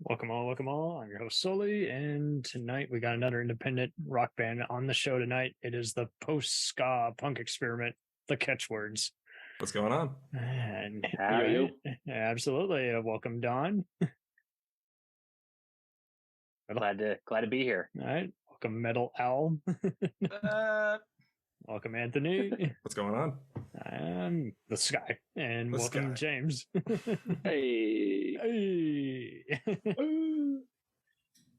Welcome all, welcome all. I'm your host Soli, and tonight we got another independent rock band on the show tonight. It is the post-ska-punk experiment, the CatchWords. What's going on? And how are you? Absolutely. Welcome, Don. Glad to be here. All right. Welcome, Metal Al. Welcome, Anthony. What's going on? And the Sky. And The welcome, Sky. James. Hey. Hey.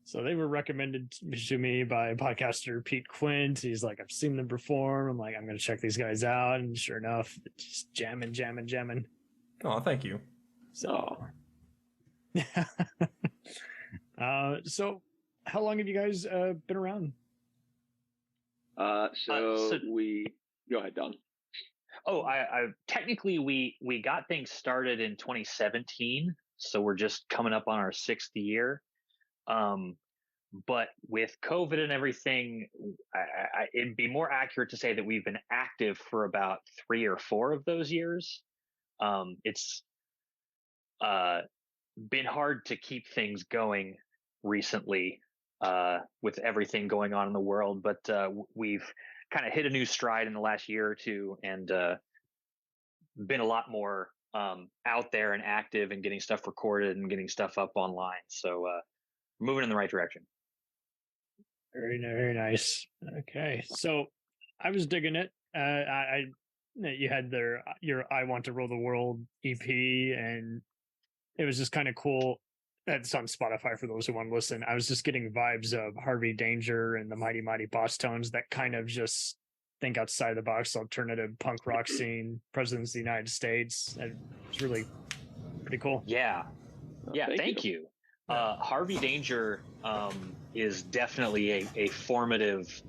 So they were recommended to me by podcaster Pete Quint. He's like, I've seen them perform. I'm like, I'm going to check these guys out. And sure enough, just jamming. Oh, thank you. So, so how long have you guys been around? We go ahead, Don. Oh, I technically we got things started in 2017, so we're just coming up on our 6th year. But with COVID and everything, it'd be more accurate to say that we've been active for about 3 or 4 of those years. It's been hard to keep things going recently with everything going on in the world, but we've kind of hit a new stride in the last year or two and been a lot more out there and active and getting stuff recorded and getting stuff up online. So moving in the right direction. Very nice. Okay, so I was digging it. You had your "I Want to Rule the World" EP, and it was just kind of cool. That's on Spotify for those who want to listen. I was just getting vibes of Harvey Danger and the Mighty Mighty Boss Tones, that kind of just think outside the box alternative punk rock scene, Presidents of the United States. And it's really pretty cool. Yeah. Thank you. Harvey Danger is definitely a formative.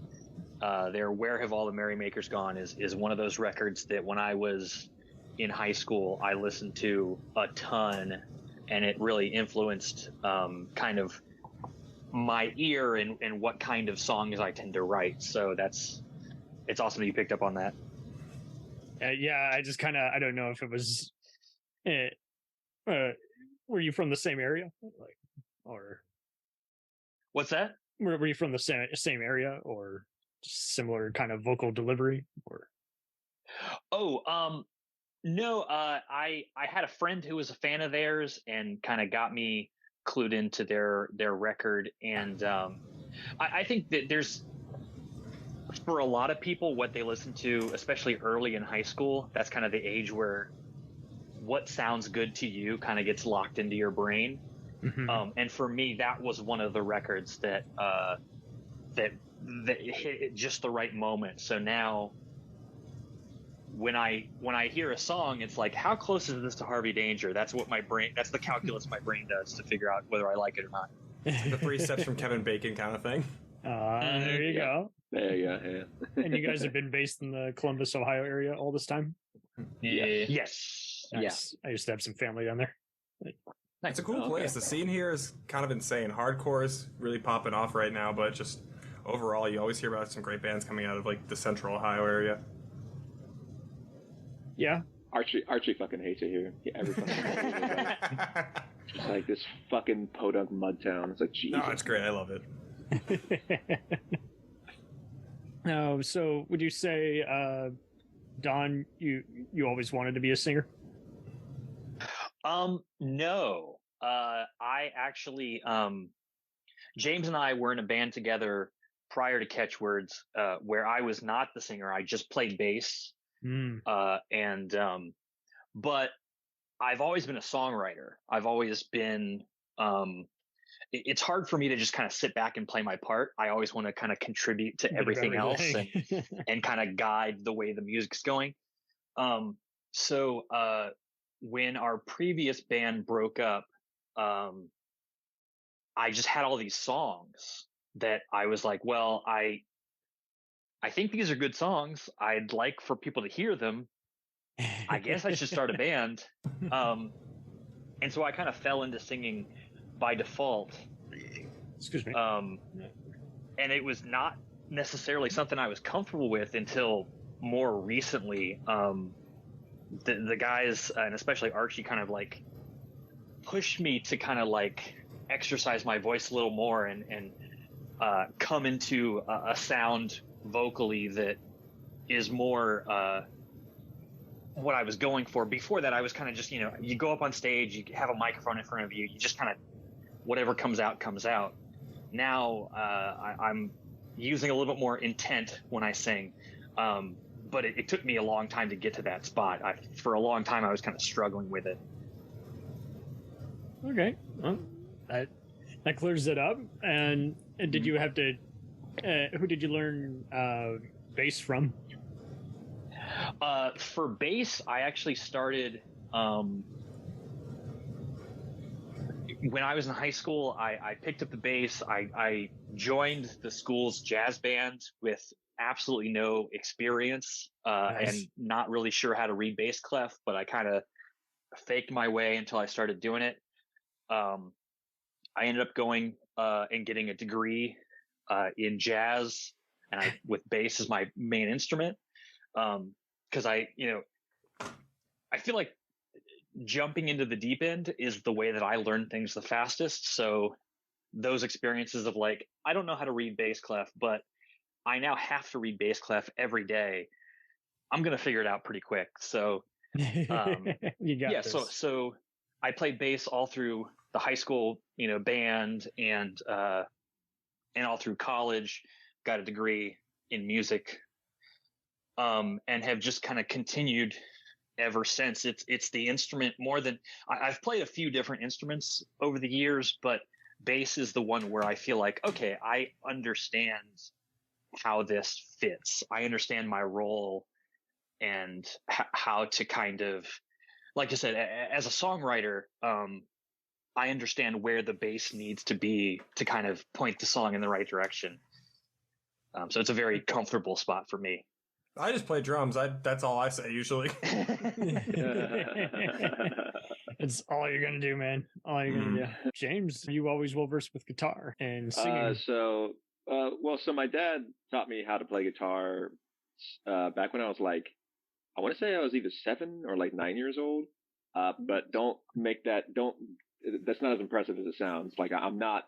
Their "Where Have All the Merrymakers Gone" is one of those records that when I was in high school I listened to a ton, and it really influenced kind of my ear and what kind of songs I tend to write. So it's awesome that you picked up on that. Yeah, I just kind of, I don't know if it was. Were you from the same area, or What's that? were you from the same area, or similar kind of vocal delivery, or? Oh, no. I had a friend who was a fan of theirs and kind of got me clued into their record, and I think that there's, for a lot of people, what they listen to, especially early in high school, that's kind of the age where what sounds good to you kind of gets locked into your brain. Mm-hmm. And for me, that was one of the records that hit at just the right moment. So now when I hear a song, it's like, how close is this to Harvey Danger? That's the calculus my brain does to figure out whether I like it or not. The 3 steps from Kevin Bacon kind of thing. There you go. There you go. Yeah. And you guys have been based in the Columbus, Ohio area all this time? Yes. Nice. Yeah. I used to have some family down there. It's a cool place. The scene here is kind of insane. Hardcore is really popping off right now, but just overall, you always hear about some great bands coming out of like the Central Ohio area. Yeah. Archie fucking hates it here. Yeah, every fucking just like this fucking podunk mud town. It's like, Jesus. No, it's great. I love it. No, so would you say, Don, you always wanted to be a singer? No. I actually, James and I were in a band together prior to CatchWords, where I was not the singer. I just played bass. But I've always been a songwriter. I've always been, it's hard for me to just kind of sit back and play my part. I always want to kind of contribute to everything else and kind of guide the way the music's going. So when our previous band broke up, I just had all these songs that I was like, well, I think these are good songs. I'd like for people to hear them. I guess I should start a band. And so I kind of fell into singing by default. Excuse me. And it was not necessarily something I was comfortable with until more recently. The guys, and especially Archie, kind of like pushed me to kind of like exercise my voice a little more and come into a sound vocally that is more what I was going for. Before that, I was kind of just, you go up on stage, you have a microphone in front of you, you just kind of, whatever comes out, comes out. Now I'm using a little bit more intent when I sing. But it took me a long time to get to that spot. For a long time, I was kind of struggling with it. Okay. Well, that clears it up. And did you have to, who did you learn bass from? For bass, I actually started when I was in high school. I picked up the bass. I joined the school's jazz band with absolutely no experience Nice. and not really sure how to read bass clef, but I kind of faked my way until I started doing it. I ended up going and getting a degree in jazz, and with bass as my main instrument. Because I feel like jumping into the deep end is the way that I learn things the fastest. So those experiences of like, I don't know how to read bass clef, but I now have to read bass clef every day. I'm going to figure it out pretty quick. So, You got this. So I played bass all through the high school, band and all through college, got a degree in music, and have just kind of continued ever since. It's the instrument more than I've played a few different instruments over the years, but bass is the one where I feel like, okay, I understand how this fits. I understand my role and how to kind of, like I said, as a songwriter, I understand where the bass needs to be to kind of point the song in the right direction. So it's a very comfortable spot for me. I just play drums. That's all I say usually. It's all you're gonna do, man. All you're gonna do. James, you always well versed with guitar and singing. So my dad taught me how to play guitar back when I was like, I want to say I was either 7 or like 9 years old. But that's not as impressive as it sounds. Like I'm not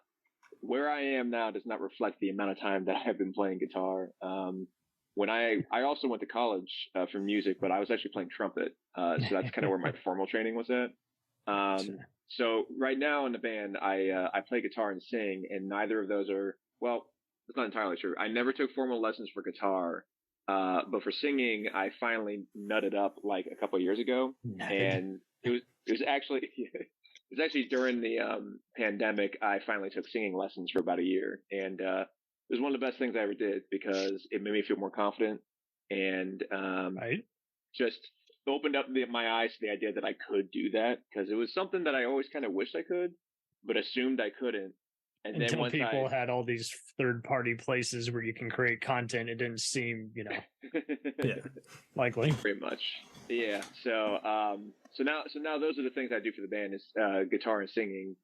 where I am now does not reflect the amount of time that I have been playing guitar. When I also went to college for music, but I was actually playing trumpet. So that's kind of where my formal training was at. So right now in the band, I play guitar and sing, and neither of those are, well, it's not entirely true. I never took formal lessons for guitar, but for singing, I finally nutted up like a couple of years ago. And it was actually during the pandemic, I finally took singing lessons for about a year, and it was one of the best things I ever did because it made me feel more confident and just opened up my eyes to the idea that I could do that, because it was something that I always kind of wished I could, but assumed I couldn't. And until then once people had all these third-party places where you can create content, it didn't seem, likely. Pretty much, yeah. So now those are the things I do for the band is guitar and singing.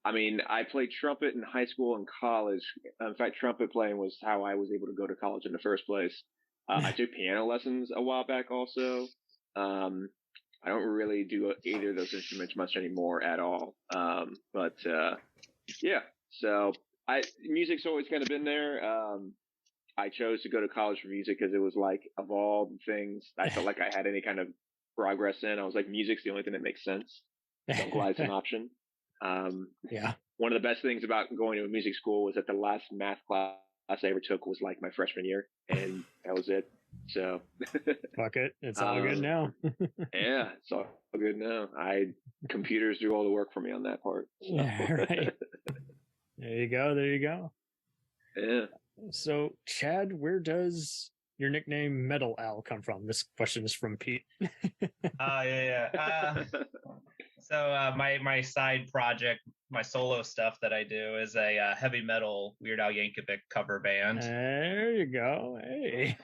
I mean, I played trumpet in high school and college. In fact, trumpet playing was how I was able to go to college in the first place. I took piano lessons a while back also. I don't really do either of those instruments much anymore at all. Yeah, so music's always kind of been there. I chose to go to college for music because it was like, of all the things I felt like I had any kind of progress in, I was like, music's the only thing that makes sense. So I'm glad it's an option. Yeah. One of the best things about going to a music school was that the last math class I ever took was like my freshman year, and that was it. So fuck it, it's all good now. Yeah, it's all good now. Computers do all the work for me on that part. So. Yeah, right. There you go. Yeah. So, Chad, where does your nickname Metal Al come from? This question is from Pete. Yeah. So my side project, my solo stuff that I do is a heavy metal Weird Al Yankovic cover band. There you go. Hey.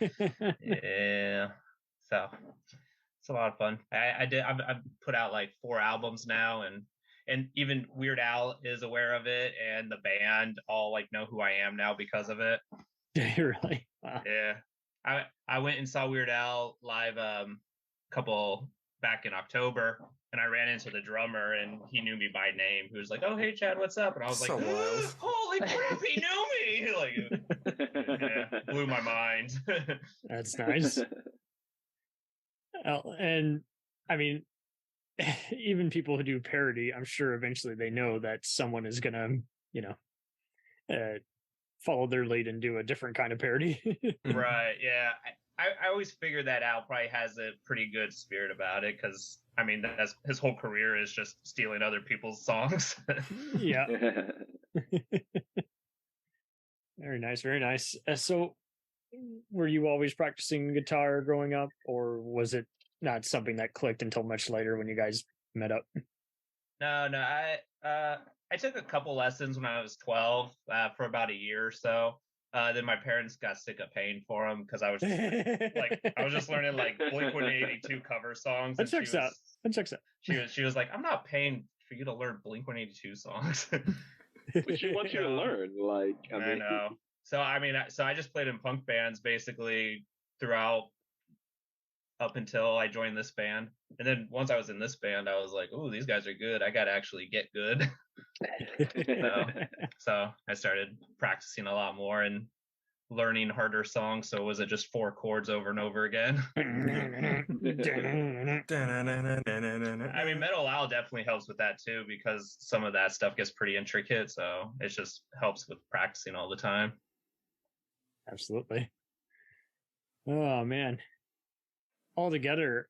Yeah. So it's a lot of fun. I've put out like 4 albums now, and even Weird Al is aware of it, and the band all like know who I am now because of it. Really? Wow. Yeah. I went and saw Weird Al live couple back in October, and I ran into the drummer, and he knew me by name. He was like, "Oh, hey, Chad, what's up?" And I was like, wild. "Holy crap, he knew me!" Like, yeah, blew my mind. That's nice. And I mean, even people who do parody, I'm sure eventually they know that someone is gonna, follow their lead and do a different kind of parody. Right? Yeah, I always figured that Al probably has a pretty good spirit about it, because I mean, that's his whole career is just stealing other people's songs. Yeah. Very nice, very nice. So, were you always practicing guitar growing up, or was it not something that clicked until much later when you guys met up? No, I took a couple lessons when I was 12 for about a year or so. Then my parents got sick of paying for them because I was just learning like Blink-182 cover songs. That checks out. She was like, "I'm not paying for you to learn Blink-182 songs." But she wants you to learn. Like, I know. So I just played in punk bands basically throughout up until I joined this band. And then once I was in this band, I was like, "Ooh, these guys are good. I got to actually get good." So I started practicing a lot more and learning harder songs. So was it just 4 chords over and over again? I mean, Metal Al definitely helps with that too, because some of that stuff gets pretty intricate. So it just helps with practicing all the time. Absolutely. Oh man. Altogether,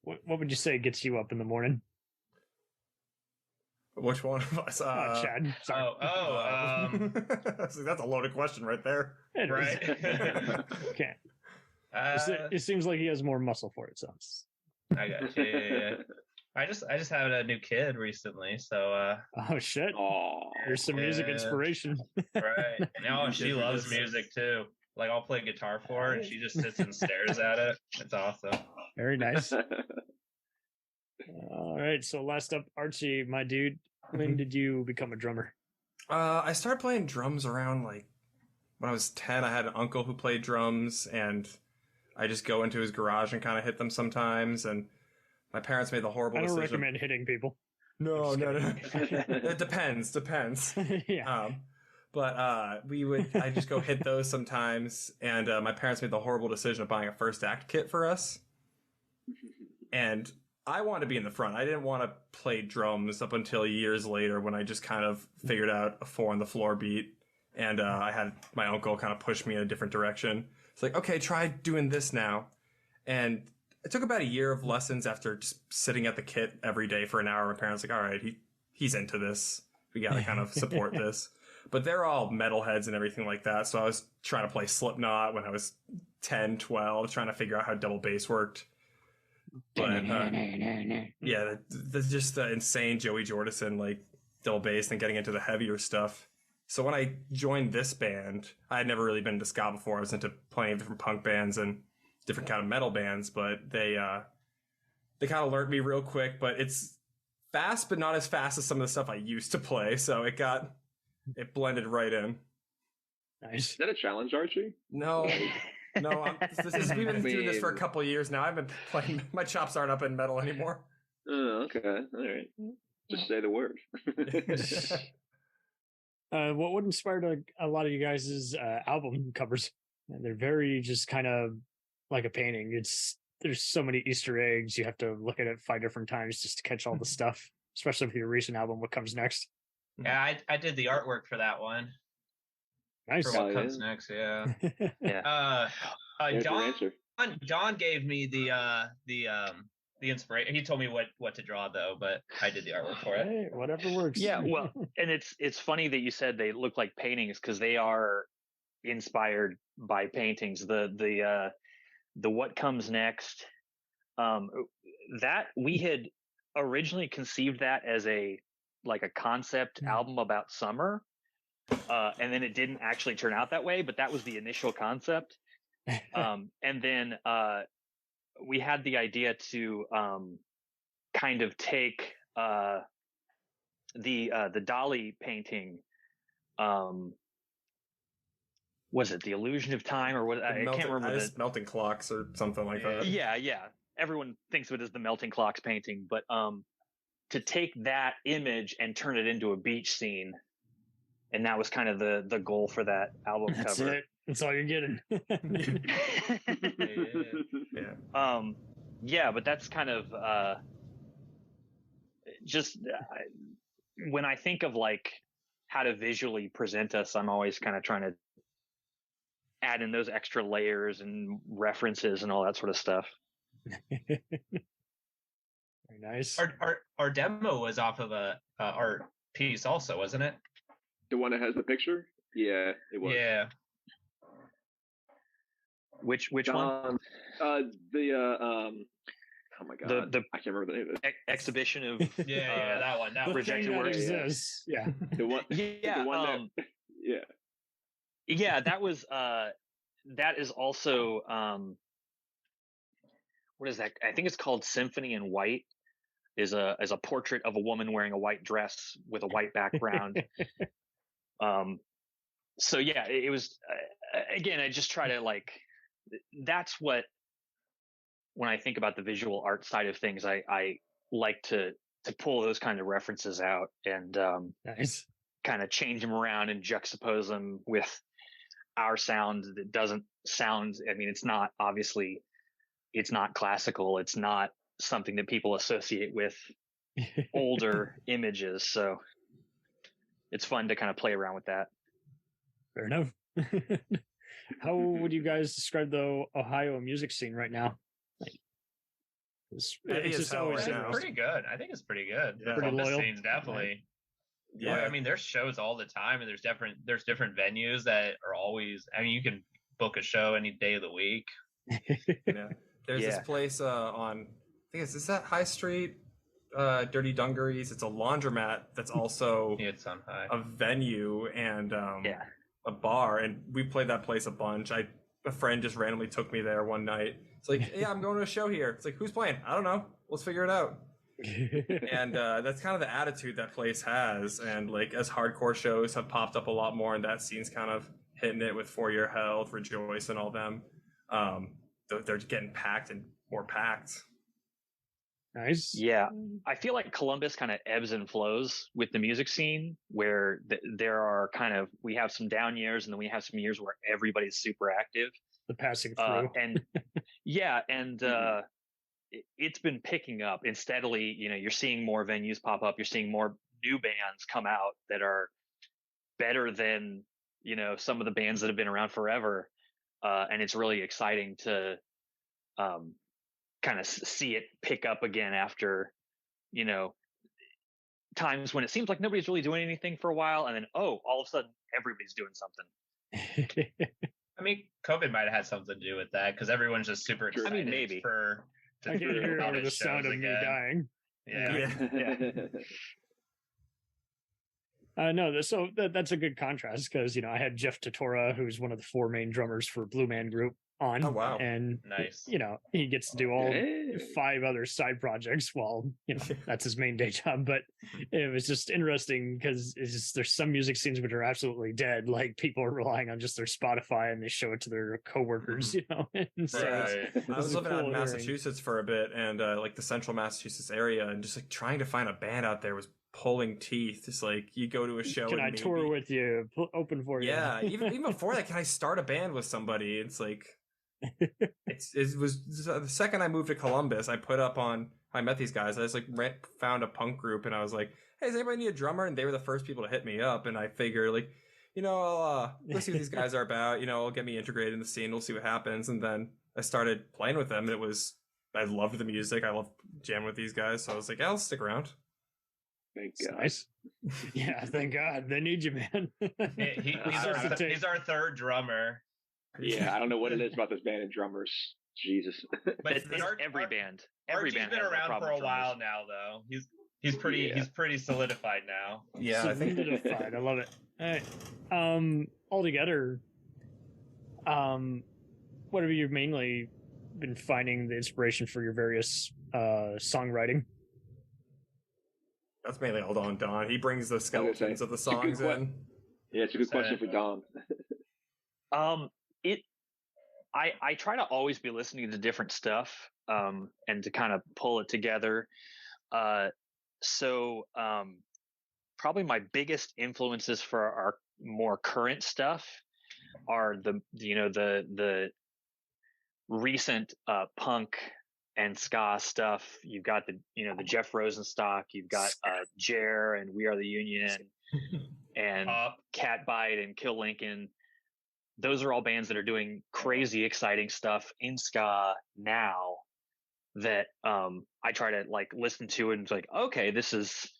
what would you say gets you up in the morning? Which one of us? Chad. Sorry. That's a loaded question right there. Right. Okay. It seems like he has more muscle for it, so. I got you. Yeah. I just had a new kid recently, so. Oh shit! There's some music inspiration. Right. No, she loves music too. Like, I'll play guitar for her, and she just sits and stares at it. It's awesome. Very nice. All right. So last up, Archie, my dude. When did you become a drummer? I started playing drums around like when I was 10. I had an uncle who played drums, and I just go into his garage and kind of hit them sometimes. And my parents made the horrible decision. I don't recommend hitting people. No. It depends. Yeah. But I just go hit those sometimes. And my parents made the horrible decision of buying a first act kit for us. And I wanted to be in the front. I didn't want to play drums up until years later when I just kind of figured out a 4 on the floor beat. And I had my uncle kind of push me in a different direction. It's like, okay, try doing this now. And it took about a year of lessons after just sitting at the kit every day for an hour. My parents were like, all right, he's into this. We got to kind of support this. But they're all metalheads and everything like that. So I was trying to play Slipknot when I was 10, 12, trying to figure out how double bass worked. But yeah, that's just the insane Joey Jordison, like double bass and getting into the heavier stuff. So when I joined this band, I had never really been into ska before. I was into plenty of different punk bands and different kind of metal bands, but they kind of learned me real quick. But it's fast, but not as fast as some of the stuff I used to play. So it blended right in. Nice. Is that a challenge, Archie? No. We've been doing this for a couple of years now. I've been playing. My chops aren't up in metal anymore. Oh, okay. All right. Just say the word. What inspired a lot of you guys' album covers? They're very just kind of like a painting. There's so many Easter eggs. You have to look at it 5 different times just to catch all the stuff, especially with your recent album, What Comes Next. Yeah, I did the artwork for that one. Nice. For What Comes Next, yeah. Yeah. John gave me the inspiration. He told me what to draw though, but I did the artwork for it. Hey, whatever works. Yeah, well, and it's funny that you said they look like paintings, because they are inspired by paintings. The What Comes Next, that we had originally conceived that as a concept album about summer. And then it didn't actually turn out that way, but that was the initial concept. And then we had the idea to kind of take the Dali painting. Was it The Illusion of Time or what? I can't remember. Melting Clocks or something like that. Yeah. everyone thinks of it as the Melting Clocks painting, but to take that image and turn it into a beach scene, and that was kind of the goal for that album That's cover. it. That's all you're getting. Yeah, but that's kind of just when I think of like how to visually present us, I'm always kind of trying to add in those extra layers and references and all that sort of stuff. Very nice. Our demo was off of a art piece also, wasn't it? The one that has the picture? Yeah, it was. Yeah. Which one? Oh my god, I can't remember the name of it. Exhibition of Yeah, that one. That rejected works. Exists. Yeah. The one. Yeah. The one that, yeah. Yeah, that was. That is also. What is that? I think it's called Symphony in White. Is a portrait of a woman wearing a white dress with a white background. So yeah, it was. Again, I just try to like. That's what. When I think about the visual art side of things, I like to pull those kind of references out and nice. Kind of change them around and juxtapose them with our sound that doesn't sound. I mean, it's not obviously, it's not classical. It's not something that people associate with older images. So it's fun to kind of play around with that. Fair enough. How would you guys describe the Ohio music scene right now? It's just always pretty good. I think it's pretty good. Yeah. Pretty loyal. Scenes, definitely. Yeah. I mean, there's shows all the time, and there's different venues that are always. I mean, you can book a show any day of the week. Yeah. There's this place on. I think is that High Street, Dirty Dungarees. It's a laundromat that's also it's on High. A venue and a bar, and we played that place a bunch. A friend just randomly took me there one night. It's like, yeah, I'm going to a show here. It's like, who's playing? I don't know. Let's figure it out. And that's kind of the attitude that place has. And like, as hardcore shows have popped up a lot more, and that scene's kind of hitting it with For Your Health, Rejoice, and all them. They're getting packed and more packed. Nice. Yeah, I feel like Columbus kind of ebbs and flows with the music scene, where there are we have some down years, and then we have some years where everybody's super active. The passing through. And it's been picking up, and steadily, you're seeing more venues pop up. You're seeing more new bands come out that are better than, some of the bands that have been around forever. And it's really exciting to, kind of see it pick up again after, times when it seems like nobody's really doing anything for a while. And then, all of a sudden everybody's doing something. I mean, COVID might have had something to do with that, because everyone's just super excited. I mean, maybe. I can hear the sound of me dying. Yeah. No, so that's a good contrast, because I had Jeff Totora, who's one of the 4 main drummers for Blue Man Group, on. Oh wow! And nice. He gets to do all 5 other side projects while that's his main day job. But it was just interesting, because there's some music scenes which are absolutely dead. Like, people are relying on just their Spotify, and they show it to their coworkers. And so I was living out in Massachusetts for a bit, and like the central Massachusetts area, and just like trying to find a band out there was pulling teeth. It's like, you go to a show. Can I tour with you? Open for you? Yeah, even before that, can I start a band with somebody? It's like, it was the second I moved to Columbus, I put up on. I met these guys. I just like found a punk group, and I was like, "Hey, does anybody need a drummer?" And they were the first people to hit me up. And I figure, like, I'll let's see what these guys are about. I'll get me integrated in the scene. We'll see what happens. And then I started playing with them. And I loved the music. I loved jamming with these guys. So I was like, I'll stick around. Thank God. Nice. Yeah, thank God. They need you, man. He's our 3rd drummer. Yeah, I don't know what it is about this band and drummers. Jesus. But it's every band. Every band has been around for a while now, though. He's pretty solidified now. Yeah, I think solidified. I love it. All right. Altogether, what have you mainly been finding the inspiration for your various songwriting? That's mainly all on Don. He brings the skeletons of the songs in. Yeah, it's a good question for Don. I try to always be listening to different stuff. and to kind of pull it together. So probably my biggest influences for our more current stuff are the recent punk and ska stuff. You've got the Jeff Rosenstock, you've got Jer and We Are the Union and Catbite and Kill Lincoln. Those are all bands that are doing crazy exciting stuff in ska now that I try to like listen to and it's like, okay, this is,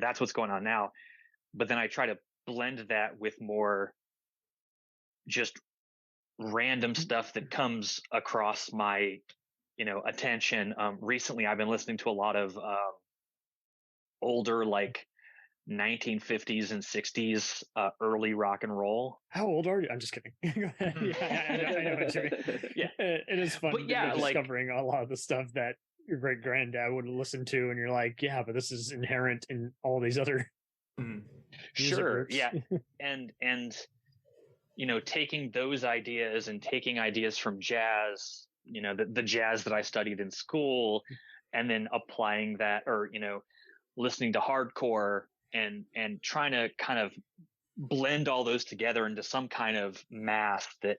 that's what's going on now. But then I try to blend that with more just random stuff that comes across my, attention. Recently I've been listening to a lot of older, like 1950s and 60s early rock and roll. How old are you? I'm just kidding. Go ahead. Yeah, I know what you mean. Yeah, it is fun. But yeah, discovering a lot of the stuff that your great granddad would listen to, and you're like, yeah, but this is inherent in all these other. Sure. Yeah, and taking those ideas and taking ideas from jazz, the jazz that I studied in school, and then applying that, or listening to hardcore. And trying to kind of blend all those together into some kind of mass that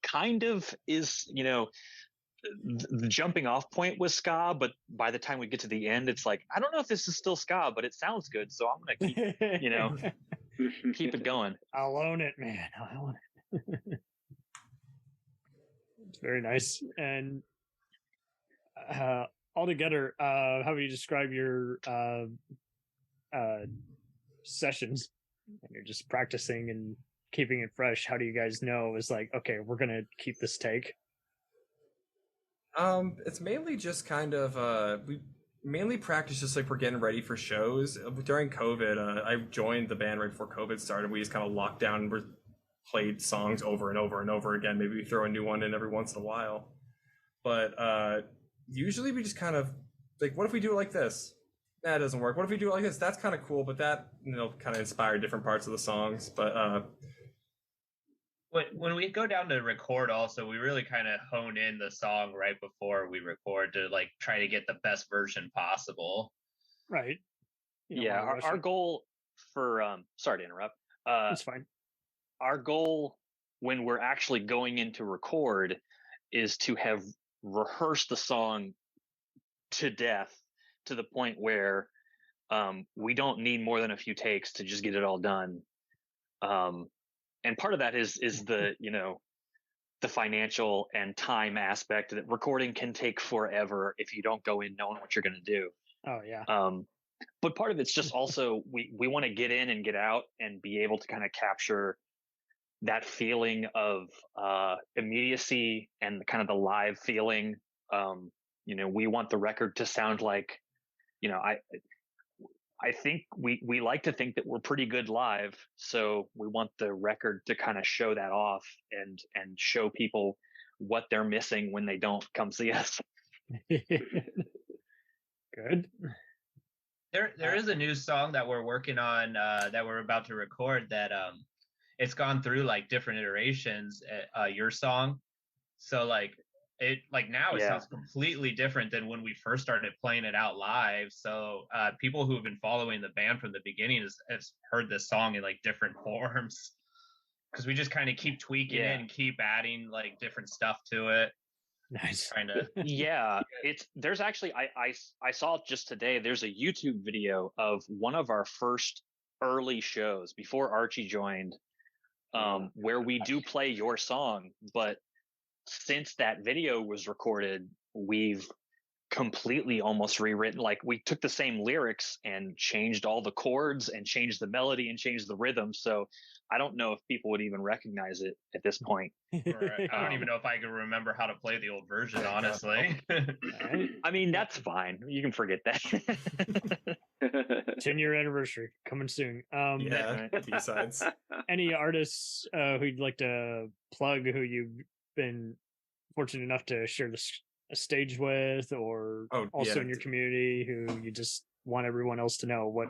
kind of is, the jumping off point was ska, but by the time we get to the end, it's like, I don't know if this is still ska, but it sounds good, so I'm gonna keep, keep it going. I'll own it, man. I'll own it. It's very nice. And altogether, how would you describe your sessions and you're just practicing and keeping it fresh? How do you guys know it's like, okay, we're gonna keep this take? It's mainly just kind of we mainly practice just like we're getting ready for shows. During COVID, I joined the band right before COVID started. We just kind of locked down and played songs over and over and over again. Maybe we throw a new one in every once in a while, but usually we just kind of like, what if we do it like this? That doesn't work. What if we do it like this? That's kind of cool, but that kind of inspired different parts of the songs. But when we go down to record, also we really kind of hone in the song right before we record to like try to get the best version possible. Right. Yeah. Our goal for sorry to interrupt. It's fine. Our goal when we're actually going into record is to have rehearsed the song to death, to the point where we don't need more than a few takes to just get it all done. And part of that is the, the financial and time aspect that recording can take forever if you don't go in knowing what you're going to do. Oh yeah. But part of it's just also, we want to get in and get out and be able to kind of capture that feeling of immediacy and kind of the live feeling. We want the record to sound like, I think we like to think that we're pretty good live, so we want the record to kind of show that off and show people what they're missing when they don't come see us. Good. There is a new song that we're working on that we're about to record that it's gone through like different iterations. Your song, so now it sounds completely different than when we first started playing it out live. So people who have been following the band from the beginning has heard this song in like different forms, because we just kind of keep tweaking it and keep adding like different stuff to it. Nice. Kind of. Yeah, there's actually I saw just today. There's a YouTube video of one of our first early shows before Archie joined, where we do play your song, but since that video was recorded, we've completely almost rewritten. Like, we took the same lyrics and changed all the chords and changed the melody and changed the rhythm. So I don't know if people would even recognize it at this point. Right. I don't even know if I can remember how to play the old version, honestly. I mean, that's fine. You can forget that. 10-year anniversary coming soon. Besides. Any artists who'd like to plug, who you've been fortunate enough to share a stage with, or also in your community, who you just want everyone else to know what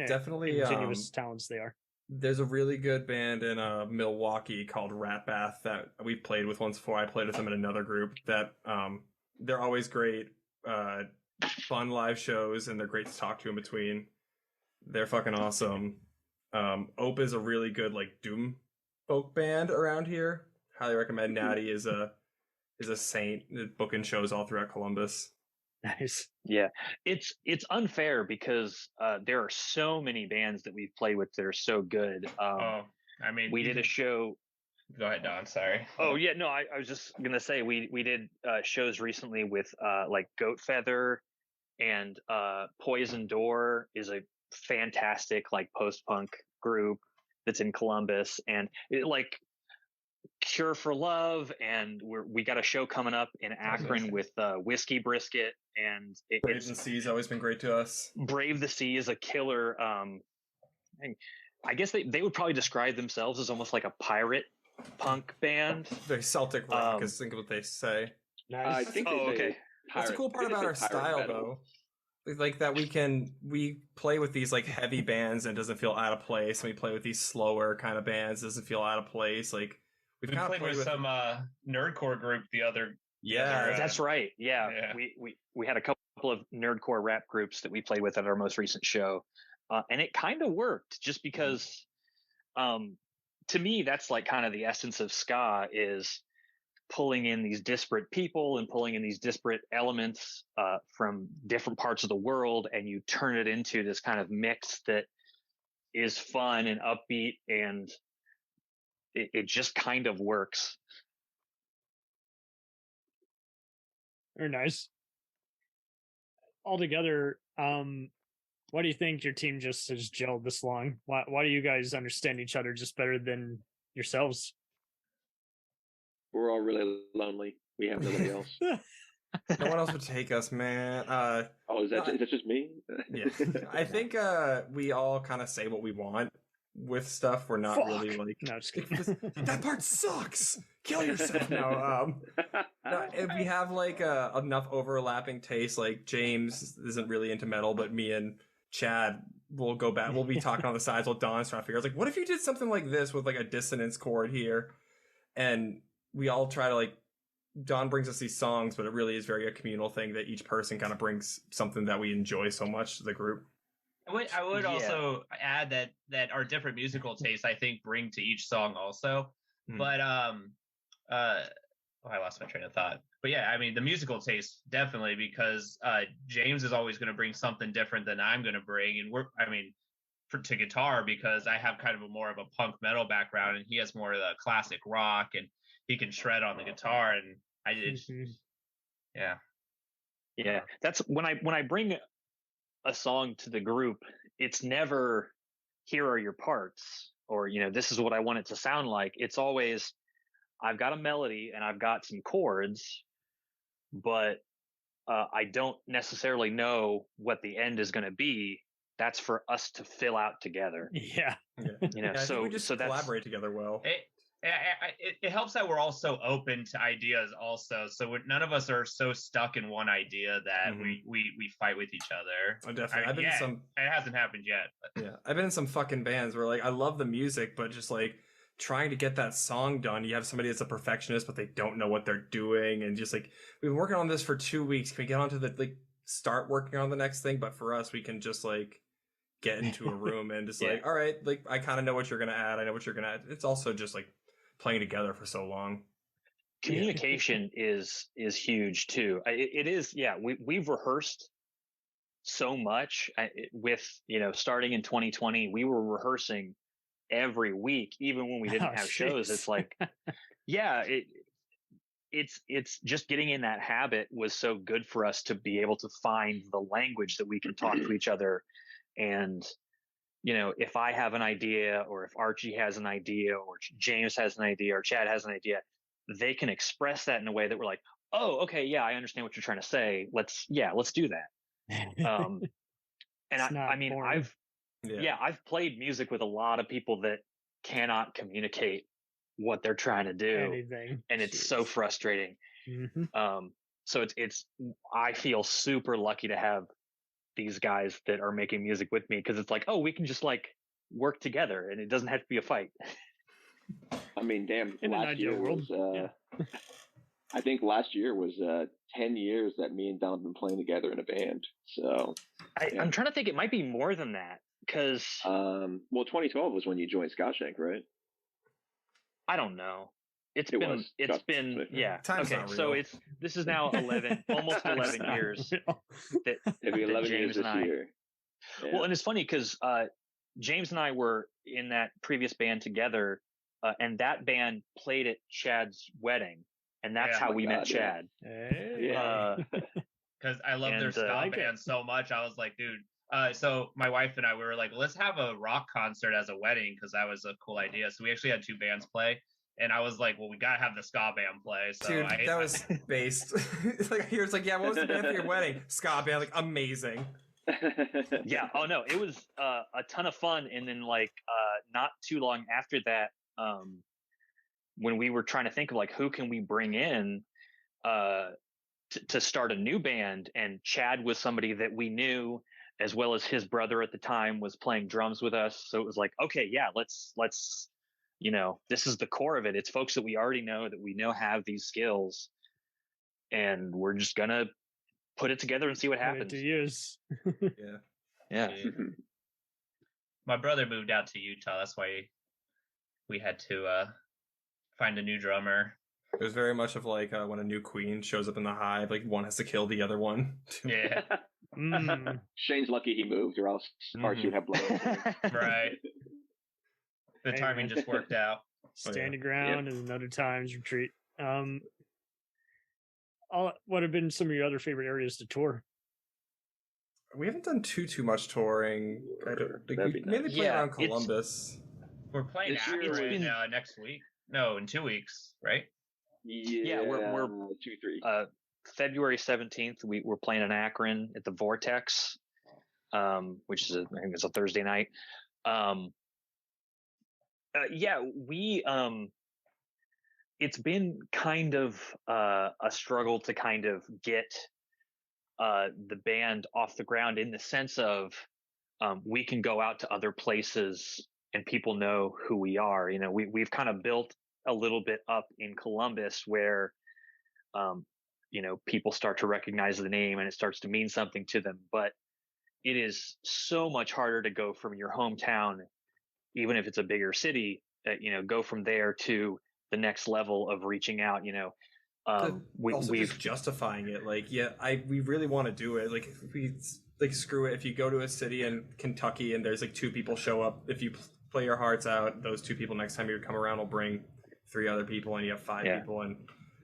definitely continuous talents they are? There's a really good band in Milwaukee called Rat Bath that we've played with once before. I played with them in another group that they're always great, fun live shows, and they're great to talk to in between. They're fucking awesome. Ope is a really good like doom folk band around here. Highly recommend. Natty is a saint, booking shows all throughout Columbus. Nice. Yeah, it's unfair because there are so many bands that we've played with that are so good. I mean, we did a show. Go ahead, Don. Sorry. Oh yeah, no, I was just gonna say we did shows recently with like Goat Feather and Poison Door is a fantastic like post-punk group that's in Columbus, and like Cure for Love, and we got a show coming up in Akron with Whiskey Brisket, and Brave the Sea has always been great to us. Brave the Sea is a killer. I guess they would probably describe themselves as almost like a pirate punk band. Very Celtic rock, is think what they say. Nice. I think okay. That's the cool part about our style, metal. though. Like that we play with these like heavy bands and it doesn't feel out of place, and we play with these slower kind of bands, it doesn't feel out of place. Like we played with some nerdcore group the other. Yeah, that's right. Yeah. We had a couple of nerdcore rap groups that we played with at our most recent show, and it kind of worked just because. To me, that's like kind of the essence of ska is pulling in these disparate people and pulling in these disparate elements from different parts of the world, and you turn it into this kind of mix that is fun and upbeat, and it just kind of works. Very nice. Altogether, why do you think your team just has gelled this long? Why do you guys understand each other just better than yourselves? We're all really lonely. We have nobody else. No one else would take us, man. Is that just me? Yeah. I think we all kind of say what we want with stuff. We're not really like, no, just kidding. That part sucks. Kill yourself. No, we have like enough overlapping tastes. Like James isn't really into metal, but me and Chad will go back. We'll be talking on the sides while Don's trying to figure out, like, what if you did something like this with like a dissonance chord here? And we all try to like, Don brings us these songs, but it really is very a communal thing that each person kind of brings something that we enjoy so much to the group. I would also add that our different musical tastes, I think, bring to each song also. But I lost my train of thought. But yeah, I mean, the musical taste definitely, because James is always going to bring something different than I'm going to bring, and to guitar, because I have kind of more of a punk metal background, and he has more of the classic rock, and he can shred on the guitar, and I did. Yeah. That's when I bring a song to the group, it's never here are your parts, or this is what I want it to sound like. It's always I've got a melody and I've got some chords, but I don't necessarily know what the end is going to be. That's for us to fill out together. Yeah. So we just collaborate together well. It helps that we're all so open to ideas also. So none of us are so stuck in one idea that we fight with each other. Oh, definitely. It hasn't happened yet. But. Yeah. I've been in some fucking bands where like I love the music, but just like trying to get that song done, you have somebody that's a perfectionist, but they don't know what they're doing. And just like, we've been working on this for 2 weeks. Can we get onto the start working on the next thing? But for us, we can just like get into a room and just like, all right, like I kind of know what you're going to add. I know what you're going to add. It's also just like playing together for so long. Communication is huge too. It is. Yeah. We've rehearsed so much with, starting in 2020, we were rehearsing every week, even when we didn't have shows. It's like, it's just getting in that habit was so good for us to be able to find the language that we can talk to each other. And, if I have an idea, or if Archie has an idea, or James has an idea, or Chad has an idea, they can express that in a way that we're like, oh, okay. Yeah. I understand what you're trying to say. Let's do that. And I've played music with a lot of people that cannot communicate what they're trying to do. Anything. And it's so frustrating. So it's I feel super lucky to have these guys that are making music with me, because it's like, oh, we can just like work together, and it doesn't have to be a fight. I mean, damn, In an last ideal year world, was, I think last year was 10 years that me and Don have been playing together in a band. So I'm trying to think. It might be more than that because well, 2012 was when you joined Ska-punk, right? I don't know. It's Time's okay. not So real. this is now 11, almost 11 years that, It'll be 11 James years and this I. year. Yeah. Well, and it's funny because James and I were in that previous band together, and that band played at Chad's wedding, and that's how we met Chad. Yeah. Because I love their ska band so much. I was like, dude. So my wife and I, we were like, let's have a rock concert as a wedding because that was a cool idea. So we actually had 2 bands play. And I was like, well, we gotta have the ska band play. So dude, that was based. Like he was like, yeah, what was the band for your wedding? Ska band, like amazing. Yeah. Oh no, it was a ton of fun. And then like not too long after that, when we were trying to think of like who can we bring in to start a new band, and Chad was somebody that we knew, as well as his brother at the time was playing drums with us. So it was like, okay, yeah, let's this is the core of it. It's folks that we already know, that we know have these skills, and we're just gonna put it together and see what happens. 2 years. Yeah. My brother moved out to Utah. That's why we had to find a new drummer. It was very much of like when a new queen shows up in the hive, like one has to kill the other one. Yeah. Shane's lucky he moved, or else Archie would have blood. Right. The timing just worked out. Stand your ground and another times retreat. What have been some of your other favorite areas to tour? We haven't done too much touring. We mainly play around Columbus. We're playing Akron next week. No, in 2 weeks, right? Yeah, we're 2-3. February 17th. We're playing in Akron at the Vortex, which is I think it's a Thursday night. It's been kind of a struggle to kind of get the band off the ground, in the sense of we can go out to other places and people know who we are. You know, we've kind of built a little bit up in Columbus where people start to recognize the name and it starts to mean something to them. But it is so much harder to go from your hometown, even if it's a bigger city, go from there to the next level of reaching out. We've just justifying it. Like, we really want to do it. Like, if we screw it. If you go to a city in Kentucky and there's like 2 people show up, if you play your hearts out, those 2 people next time you come around will bring 3 other people, and you have 5 people, and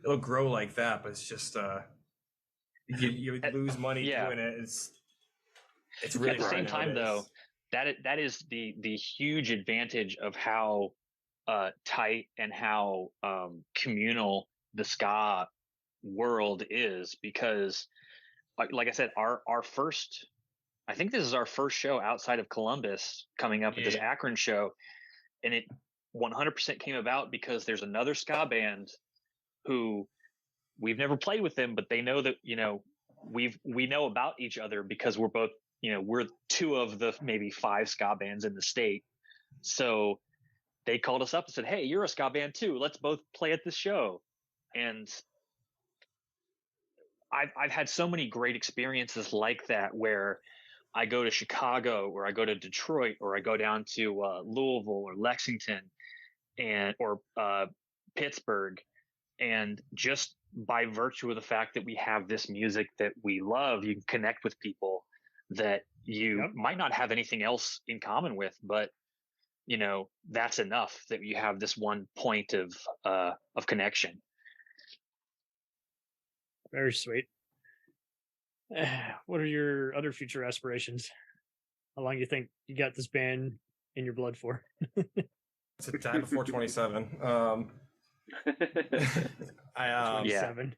it'll grow like that. But it's just you lose money doing it. It's really at the same time though. That is the huge advantage of how tight and how communal the ska world is, because like I said, our first, I think this is our first show outside of Columbus coming up at this Akron show, and it 100% came about because there's another ska band who we've never played with them, but they know that we know about each other because we're both we're 2 of the maybe 5 ska bands in the state. So they called us up and said, hey, you're a ska band too. Let's both play at this show. And I've had so many great experiences like that, where I go to Chicago or I go to Detroit or I go down to Louisville or Lexington or Pittsburgh. And just by virtue of the fact that we have this music that we love, you can connect with people that you might not have anything else in common with, but that's enough that you have this one point of connection. Very sweet. What are your other future aspirations? How long do you think you got this band in your blood for? To die before 27. I 27.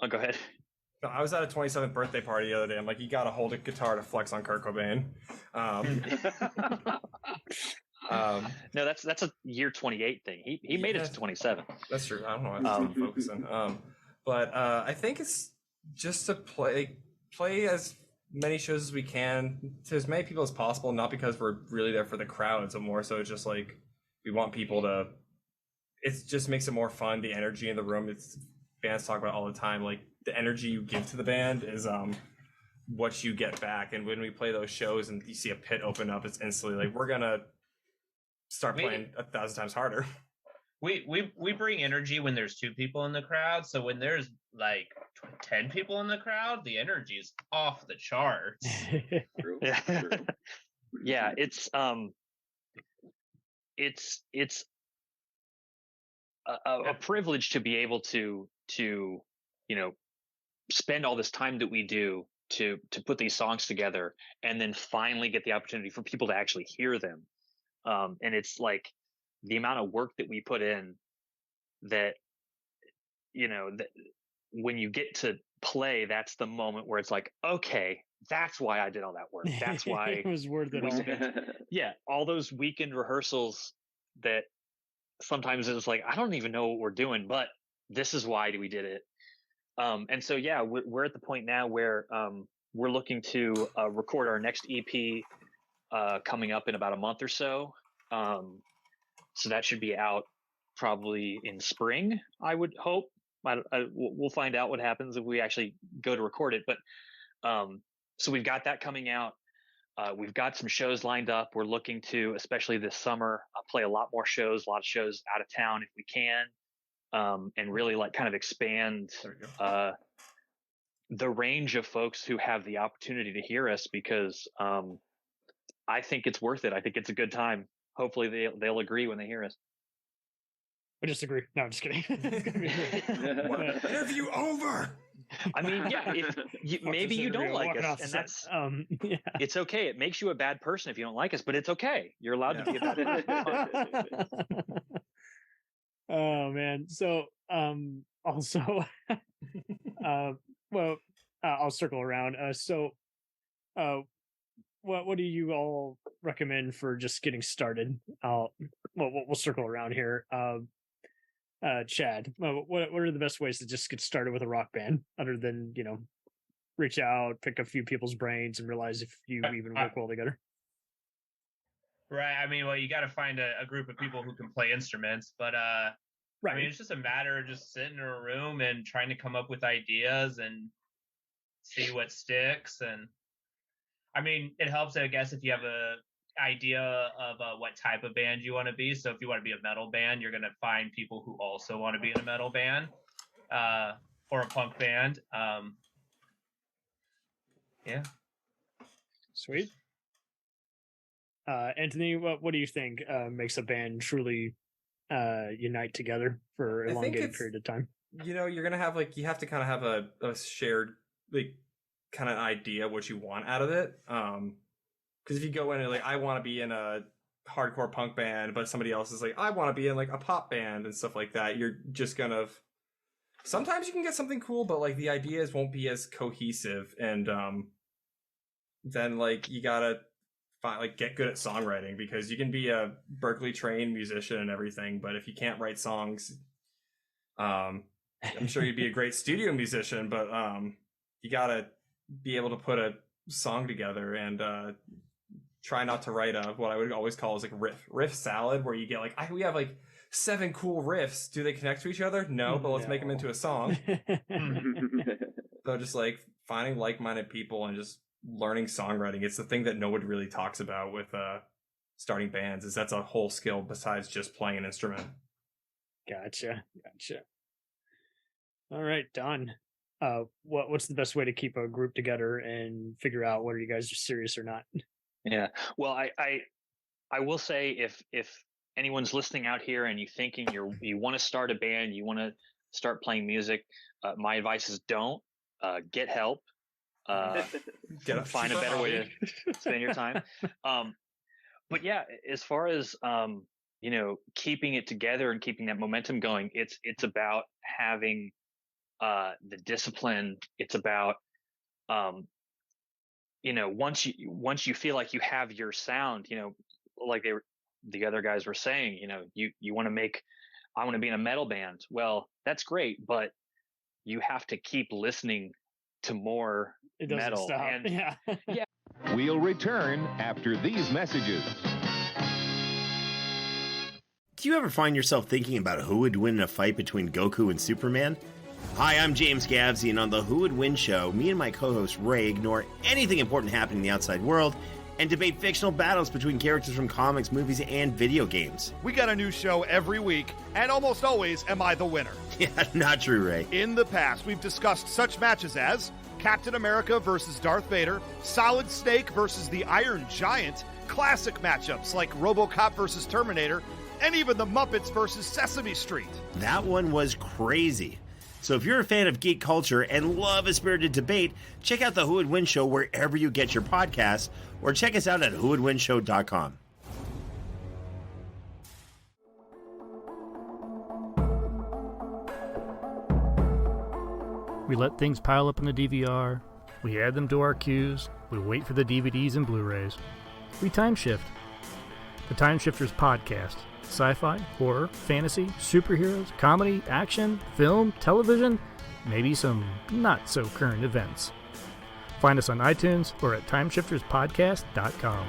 Oh, go ahead. No, I was at a 27th birthday party the other day. I'm like, you gotta hold a guitar to flex on Kurt Cobain. No, that's a year 28 thing. He made it to 27. That's true. I don't know. I'm focusing. But I think it's just to play as many shows as we can to as many people as possible, not because we're really there for the crowds, but more so just like we want people to, it just makes it more fun. The energy in the room, it's bands talk about all the time, like the energy you give to the band is what you get back. And when we play those shows and you see a pit open up, it's instantly like we're gonna start playing 1,000 times harder. We bring energy when there's 2 people in the crowd. So when there's like 10 people in the crowd, the energy is off the charts. True. Yeah. True. Yeah, it's a privilege to be able to spend all this time that we do to put these songs together and then finally get the opportunity for people to actually hear them. And it's like the amount of work that we put in that, that when you get to play, that's the moment where it's like, okay, that's why I did all that work. That's why it was worth it all. All those weekend rehearsals that sometimes it's like, I don't even know what we're doing, but this is why we did it. And so, we're at the point now where we're looking to record our next EP coming up in about a month or so. So that should be out probably in spring, I would hope. We'll find out what happens if we actually go to record it. But so we've got that coming out. We've got some shows lined up. We're looking to, especially this summer, play a lot more shows, a lot of shows out of town if we can, and really like kind of expand the range of folks who have the opportunity to hear us, because I think it's worth it. I think it's a good time. Hopefully they'll agree when they hear us. I disagree. No, I'm just kidding. It's gonna be Interview over. I mean, maybe you don't like us, and that's it's okay. It makes you a bad person if you don't like us, but it's okay. You're allowed to be a bad person. Oh man. So also I'll circle around. What do you all recommend for just getting started? We'll circle around here. Chad, what are the best ways to just get started with a rock band, other than reach out, pick a few people's brains, and realize if you even work well together? Right. I mean, well, you got to find a group of people who can play instruments, but right. I mean, it's just a matter of just sitting in a room and trying to come up with ideas and see what sticks. And I mean, it helps, I guess, if you have a idea of what type of band you want to be. So if you want to be a metal band, you're going to find people who also want to be in a metal band or a punk band. Sweet. Anthony, what do you think makes a band truly unite together for an elongated period of time? You're going to have you have to kind of have a shared kind of idea what you want out of it. Because if you go in and I want to be in a hardcore punk band, but somebody else is like, I want to be in a pop band and stuff like that, you're just gonna. Sometimes you can get something cool, but the ideas won't be as cohesive, and then you gotta get good at songwriting, because you can be a Berklee trained musician and everything, but if you can't write songs, I'm sure you'd be a great studio musician, but you gotta be able to put a song together and try not to write what I would always call is riff salad, where you get we have 7 cool riffs. Do they connect to each other? No, but let's make them into a song. So just finding like-minded people and just learning songwriting. It's the thing that nobody really talks about with starting bands, is that's a whole skill besides just playing an instrument. Gotcha. All right, Don. What's the best way to keep a group together and figure out whether you guys are serious or not? Yeah. Well, I will say if anyone's listening out here and you thinking you want to start a band, you want to start playing music, my advice is don't get help. Find a better way to spend your time. But yeah, as far as keeping it together and keeping that momentum going, it's about having the discipline. It's about once you feel like you have your sound, the other guys were saying, you want to I want to be in a metal band. Well, that's great, but you have to keep listening to more It doesn't metal. stop. And yeah. yeah. We'll return after these messages. Do you ever find yourself thinking about who would win in a fight between Goku and Superman? Hi, I'm James Gavsey, and on the Who Would Win show, me and my co-host Ray ignore anything important happening in the outside world and debate fictional battles between characters from comics, movies, and video games. We got a new show every week, and almost always am I the winner. Yeah, not true, Ray. In the past, we've discussed such matches as Captain America versus Darth Vader, Solid Snake versus the Iron Giant, classic matchups like RoboCop versus Terminator, and even the Muppets versus Sesame Street. That one was crazy. So if you're a fan of geek culture and love a spirited debate, check out the Who Would Win show wherever you get your podcasts, or check us out at whowouldwinshow.com. We let things pile up in the DVR, we add them to our queues, we wait for the DVDs and Blu-rays. We time shift. The Time Shifters Podcast. Sci-fi, horror, fantasy, superheroes, comedy, action, film, television, maybe some not-so-current events. Find us on iTunes or at timeshifterspodcast.com.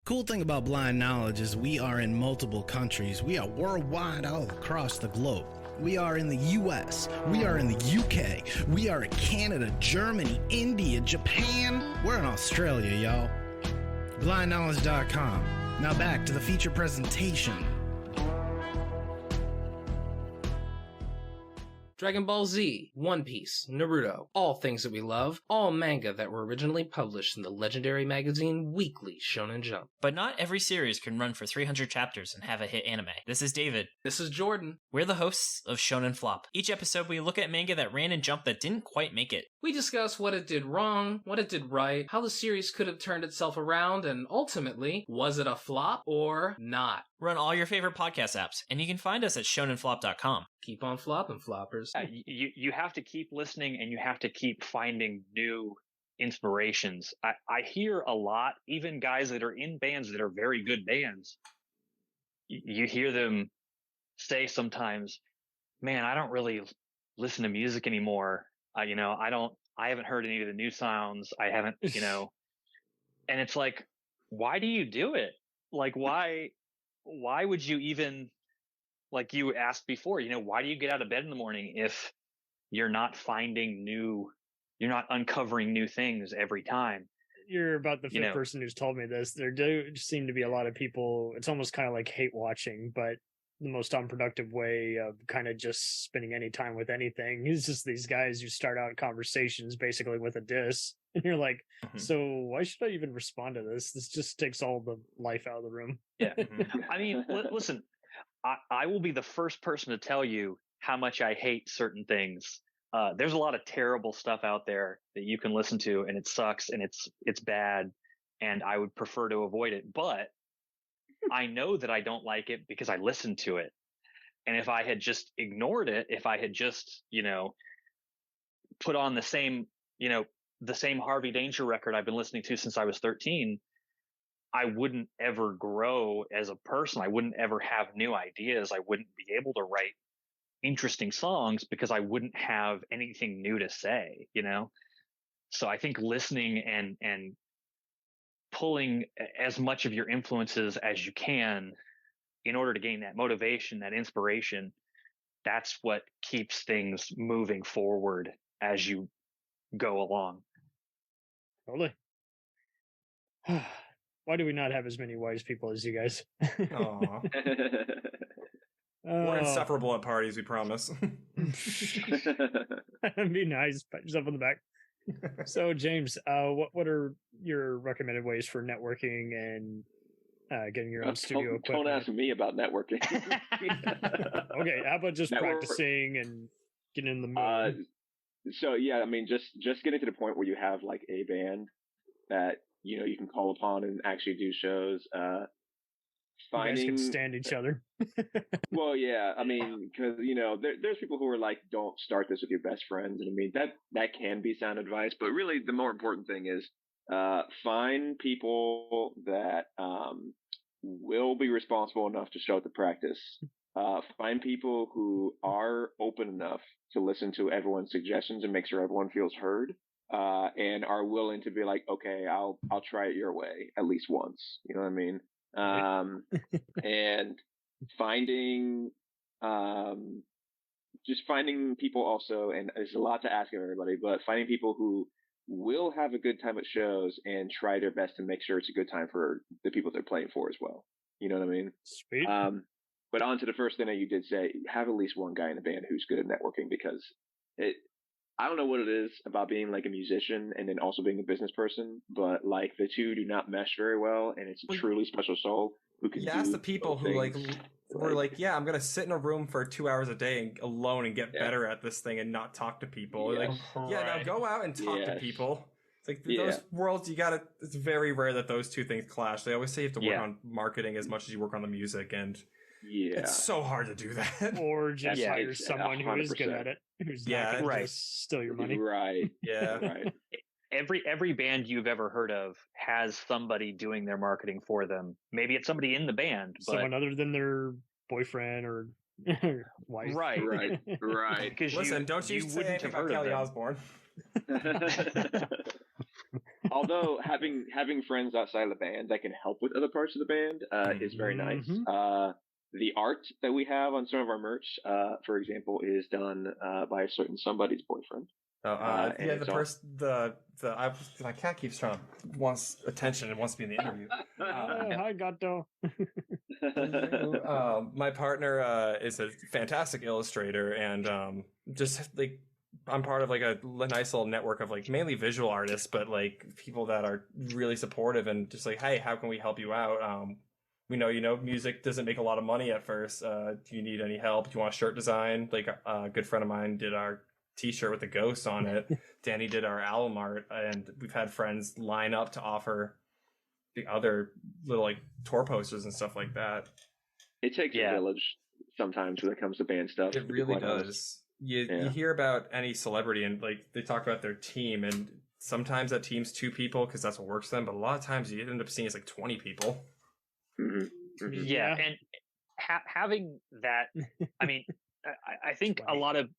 Cool thing about Blind Knowledge is we are in multiple countries. We are worldwide all across the globe. We are in the US, we are in the UK, we are in Canada, Germany, India, Japan. We're in Australia, y'all. BlindKnowledge.com. Now back to the feature presentation. Dragon Ball Z, One Piece, Naruto, all things that we love, all manga that were originally published in the legendary magazine Weekly Shonen Jump. But not every series can run for 300 chapters and have a hit anime. This is David. This is Jordan. We're the hosts of Shonen Flop. Each episode we look at manga that ran in Jump that didn't quite make it. We discuss what it did wrong, what it did right, how the series could have turned itself around, and ultimately, was it a flop or not? We're on all your favorite podcast apps, and you can find us at shonenflop.com. Keep on flopping, floppers. You have to keep listening, and you have to keep finding new inspirations. I hear a lot, even guys that are in bands that are very good bands, you hear them say sometimes, man, I don't really listen to music anymore. I haven't heard any of the new sounds. I haven't, and it's like, why do you do it? Like, why would you even, like you asked before, why do you get out of bed in the morning if you're not you're not uncovering new things every time? You're about the fifth person who's told me this. There do seem to be a lot of people, it's almost kind of like hate watching, but the most unproductive way of kind of just spending any time with anything is just these guys who start out conversations basically with a diss. And you're like, so why should I even respond to this? This just takes all the life out of the room. Yeah. I mean, listen, I will be the first person to tell you how much I hate certain things. There's a lot of terrible stuff out there that you can listen to, and it sucks and it's bad, and I would prefer to avoid it. But I know that I don't like it because I listened to it. And if I had just ignored it, if I had just, put on the same Harvey Danger record I've been listening to since I was 13, I wouldn't ever grow as a person. I wouldn't ever have new ideas. I wouldn't be able to write interesting songs because I wouldn't have anything new to say, So I think listening and pulling as much of your influences as you can in order to gain that motivation, that inspiration, that's what keeps things moving forward as you go along. Totally. Why do we not have as many wise people as you guys? Aww. We're insufferable at parties, we promise. That'd be nice. Pat yourself on the back. So, James, what are your recommended ways for networking and getting your own studio equipment? Don't ask me about networking. Okay, how about just practicing and getting in the mood? So yeah, I mean, just getting to the point where you have like a band that you can call upon and actually do shows. You guys can stand each other. Well, yeah, I mean, because there's people who are like, don't start this with your best friends, and I mean that can be sound advice, but really the more important thing is find people that will be responsible enough to show up to practice find people who are open enough to listen to everyone's suggestions and make sure everyone feels heard, and are willing to be like, okay, I'll try it your way at least once. You know what I mean? And finding, just finding people also, and there's a lot to ask of everybody, but finding people who will have a good time at shows and try their best to make sure it's a good time for the people they're playing for as well. You know what I mean? Sweet. But on to the first thing that you did say, have at least one guy in the band who's good at networking, because I don't know what it is about being like a musician and then also being a business person, but like the two do not mesh very well, and it's a truly special soul who can ask the people who like were like, yeah, I'm gonna sit in a room for 2 hours a day and, alone and get better at this thing and not talk to people. Yes. Like, yeah, now go out and talk to people. It's like those worlds, it's very rare that those two things clash. They always say you have to work on marketing as much as you work on the music, and it's so hard to do that. Or just hire someone who is good at it, who's not going to just steal your money. Right. Yeah. Right. Every band you've ever heard of has somebody doing their marketing for them. Maybe it's somebody in the band, but someone other than their boyfriend or wife. Right. Because listen, don't you say anything about Kelly Osbourne. Although having friends outside of the band that can help with other parts of the band is very nice. The art that we have on some of our merch, for example, is done by a certain somebody's boyfriend. My cat keeps wants attention and wants to be in the interview. Hi, Gato. My partner is a fantastic illustrator, and just like I'm part of like a nice little network of like mainly visual artists, but like people that are really supportive and just like, hey, how can we help you out? We know, music doesn't make a lot of money at first. Do you need any help? Do you want a shirt design? Like a good friend of mine did our t-shirt with the ghost on it. Danny did our album art, and we've had friends line up to offer the other little like tour posters and stuff like that. It takes a village sometimes when it comes to band stuff. It really does. You hear about any celebrity and like they talk about their team, and sometimes that team's 2 people because that's what works for them, but a lot of times you end up seeing it's like 20 people. Yeah, and having that, I mean, I think a lot of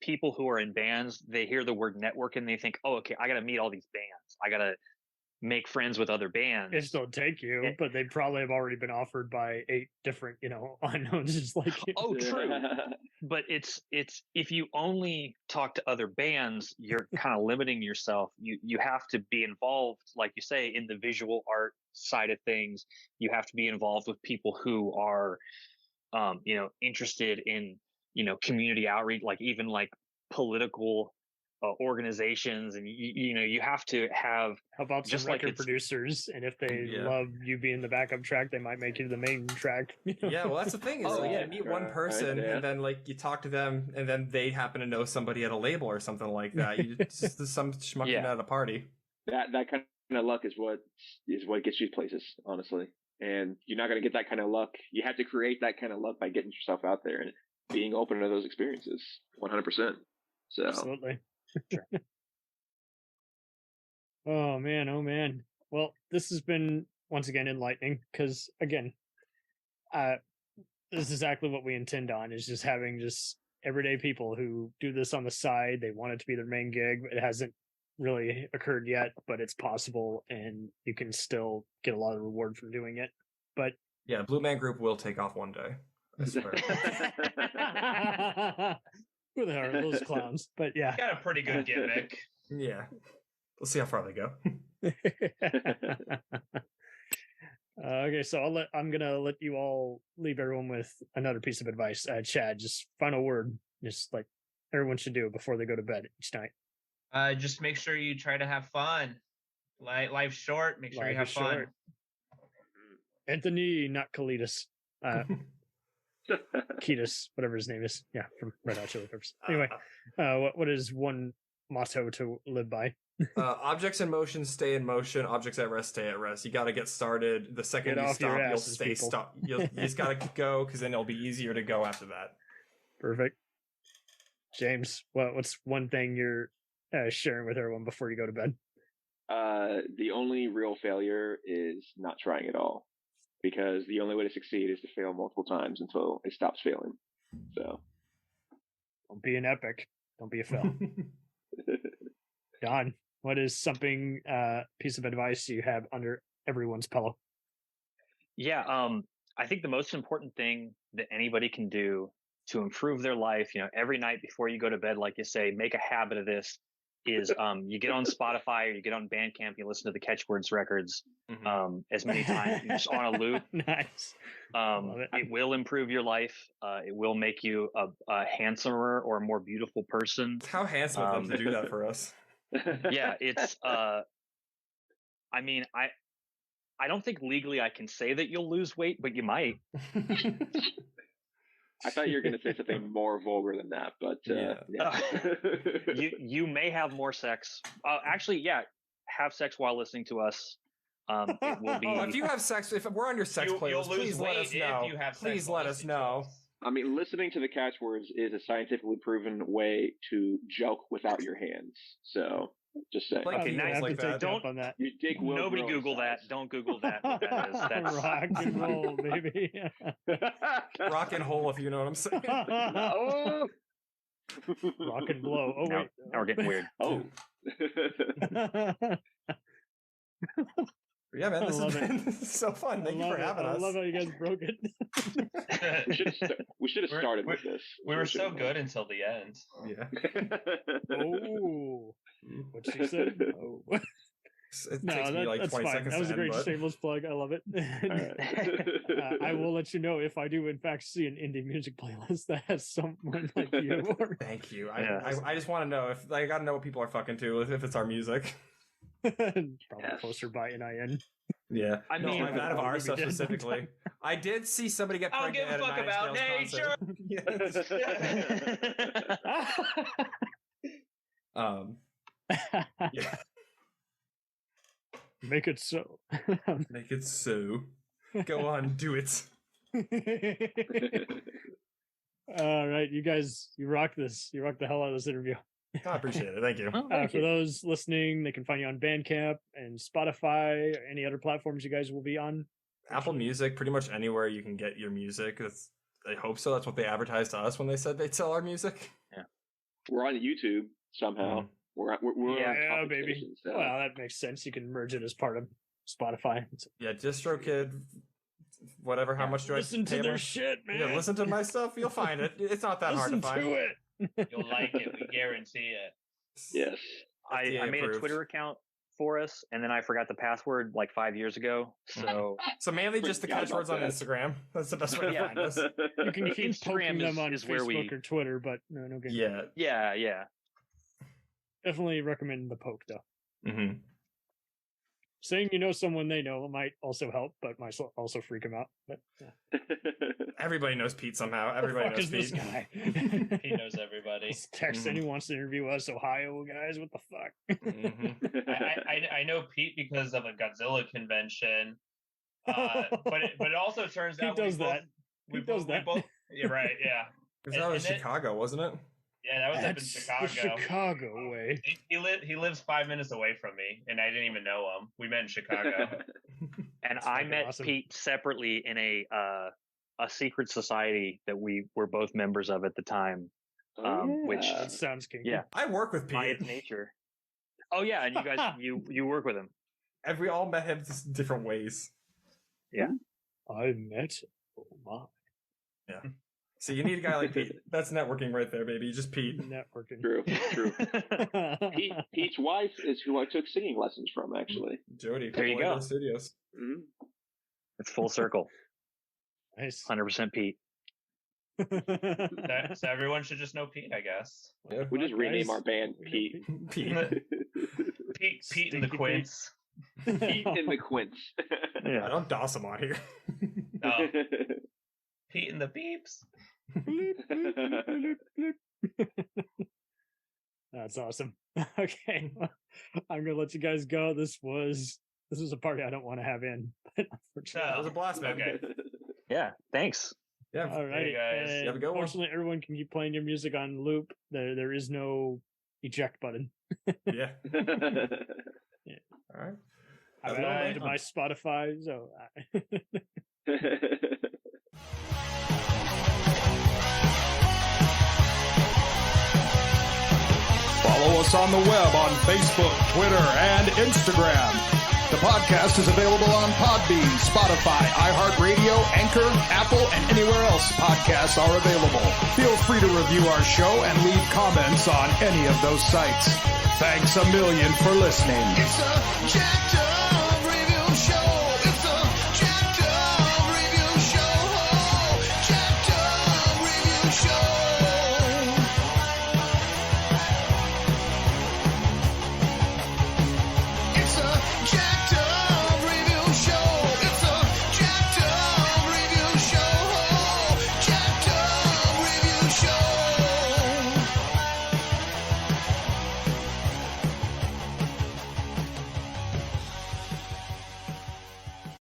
people who are in bands, they hear the word network and they think, oh, okay, I got to meet all these bands. I got to make friends with other bands. It still take you, but they probably have already been offered by 8 different, unknowns. Just like true. But it's if you only talk to other bands, you're kind of limiting yourself. You have to be involved, like you say, in the visual art side of things. You have to be involved with people who are, interested in, community outreach, like even like political organizations, and you have to have. How about just some record producers? And if they love you being the backup track, they might make you the main track. Yeah, well, that's the thing. Is you meet one person, and then like you talk to them, and then they happen to know somebody at a label or something like that. You just some schmuck at a party. That kind of luck is what gets you places, honestly. And you're not going to get that kind of luck. You have to create that kind of luck by getting yourself out there and being open to those experiences. 100%. So absolutely. Oh man. Well, this has been once again enlightening, because again, this is exactly what we intend on, is just having just everyday people who do this on the side. They want it to be their main gig. It hasn't really occurred yet, but it's possible, and you can still get a lot of reward from doing it. But yeah, Blue Man Group will take off one day, I swear. Who the hell are those clowns? But yeah, got a pretty good gimmick. Yeah, we'll see how far they go. Okay, so I'm gonna let you all leave everyone with another piece of advice. Chad, just final word, just like everyone should do before they go to bed each night. Just make sure you try to have fun. Life's short. Make sure you have fun. Short. Anthony, not Kalidas. Kiedis, whatever his name is. Yeah, from Red Hot Chili Peppers. Anyway, what is one motto to live by? Objects in motion stay in motion. Objects at rest stay at rest. You got to get started. The second you stop, you'll stay stop. You just got to go, because then it'll be easier to go after that. Perfect. James, what's one thing you're sharing with everyone before you go to bed? The only real failure is not trying at all. because the only way to succeed is to fail multiple times until it stops failing. So don't be an epic. Don't be a fail. Don, what is something piece of advice you have under everyone's pillow? Yeah, I think the most important thing that anybody can do to improve their life, every night before you go to bed, like you say, make a habit of this, is you get on Spotify or you get on Bandcamp, you listen to the CatchWords records as many times, just on a loop. Nice. It will improve your life. It will make you a handsomer or a more beautiful person. How handsome of them to do that for us. Yeah, it's I don't think legally I can say that you'll lose weight, but you might. I thought you were going to say something more vulgar than that, but you may have more sex. Actually, have sex while listening to us. It will be. If you have sex, if we're on your sex playlist, please let us know. Please let us know. I mean, listening to the CatchWords is a scientifically proven way to joke without your hands. So. Just saying. You dig Nobody Google that. Don't Google that. What that is. That's rock and roll, baby. Rock and roll, if you know what I'm saying. Oh. Rock and blow. Oh, now we're getting weird. Oh. Yeah, man, this has been so fun. Thank you for having us. I love how you guys broke it. We should have started with this. We were so good until the end. Yeah. Oh, what she said? Oh. It takes me like 20 fine. seconds. That was to a great end, shameless plug. I love it. I will let you know if I do, in fact, see an indie music playlist that has someone like you. Thank you. I just want to know if I got to know what people are fucking to if it's our music. Probably closer by NIN. Yeah, I mean, that of our stuff specifically. I did see somebody get pregnant. I don't give a fuck about nature. Yeah. Make it so. Make it so. Go on, do it. All right, you guys, you rock this. You rock the hell out of this interview. I appreciate it. Thank you. For those listening, they can find you on Bandcamp and Spotify, or any other platforms you guys will be on. Apple Music, pretty much anywhere you can get your music. I hope so. That's what they advertised to us when they said they'd sell our music. Yeah, we're on YouTube somehow. We're on baby. So. Well, that makes sense. You can merge it as part of Spotify. Yeah, DistroKid. Whatever. How much do listen I pay to their shit, man? Yeah, listen to my stuff. You'll find it. It's not that hard to find. Listen to it. You'll like it. We guarantee it. Yes. I made a Twitter account for us, and then I forgot the password like 5 years ago. So mainly just the CatchWords on Instagram. That's the best way to find us. You can keep poking them on is Facebook or Twitter, but no good. Yeah. Definitely recommend the poke though. Mm-hmm. Saying you know someone they know might also help, but might also freak them out. But everybody knows Pete somehow. Everybody knows Pete. This guy? He knows everybody. This texting he wants to interview us Ohio guys. What the fuck? I know Pete because of a Godzilla convention, but it also turns out he does that. You're right. Yeah. Because that was Chicago, wasn't it? Yeah, that was up in Chicago. The Chicago way. He lives 5 minutes away from me, and I didn't even know him. We met in Chicago. And I met awesome. Pete separately in a secret society that we were both members of at the time. Which that sounds kinky. Yeah, I work with Pete. By its nature. Oh yeah, and you guys you work with him. And we all met him just different ways. Yeah, I met. Oh my. Yeah. So you need a guy like Pete. That's networking right there, baby. Just Pete. Networking. True. Pete's wife is who I took singing lessons from, actually. Jody. There you go. Studios. Mm-hmm. It's full circle. Nice. 100% Pete. So everyone should just know Pete, I guess. Yeah. We just rename our band Pete. Pete and the Quints. Pete and the Quints. Yeah, don't doss them on here. No. Pete and the Beeps. That's awesome. Okay, I'm gonna let you guys go. This was a party I don't want to have in, but unfortunately, it was a blast, man. Okay. Yeah, thanks. Yeah, all right, hey guys. You have a good one. Fortunately, everyone can keep playing your music on loop. There is no eject button. Yeah. Yeah. All right. I've added to my Spotify, so Follow us on the web on Facebook, Twitter, and Instagram. The podcast is available on Podbean, Spotify, iHeartRadio, Anchor, Apple, and anywhere else podcasts are available. Feel free to review our show and leave comments on any of those sites. Thanks a million for listening. It's a jacked up